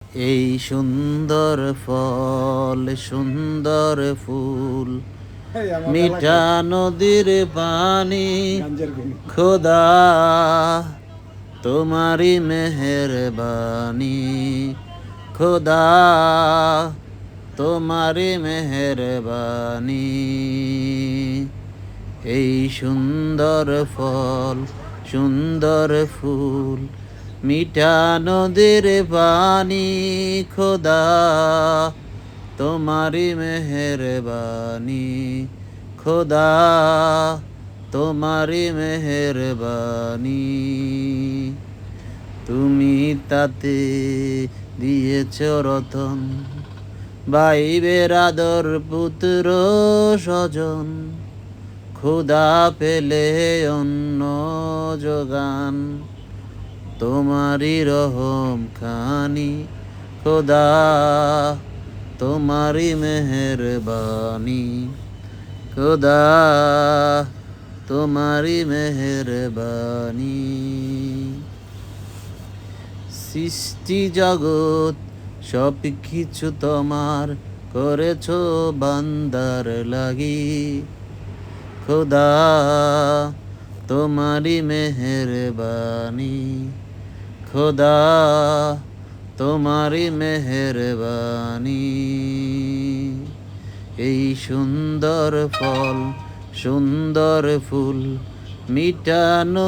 এই সুন্দর ফল সুন্দর ফুল মিঠা নদীর পানি খোদা তোমারি মেহেরবানি খোদা তোমারি মেহেরবানি এই সুন্দর ফল সুন্দর ফুল মিঠা নদীর পানি খোদা তোমারি মেহেরবানি খোদা তোমারি মেহেরবানি তুমি তাতে দিয়েছ রতন ভাইবের আদর পুত্র স্বজন ক্ষুধা পেলে অন্ন যোগান তোমারি রহম খানি খোদা তোমারি মেহেরবানি খোদা তোমারি মেহেরবানি সৃষ্টি জগৎ সব কিছু তোমার করেছো বান্দার লাগি খোদা তোমারি মেহেরবানি খোদা তোমারি মেহেরবানি এই সুন্দর ফল সুন্দর ফুল মিটানো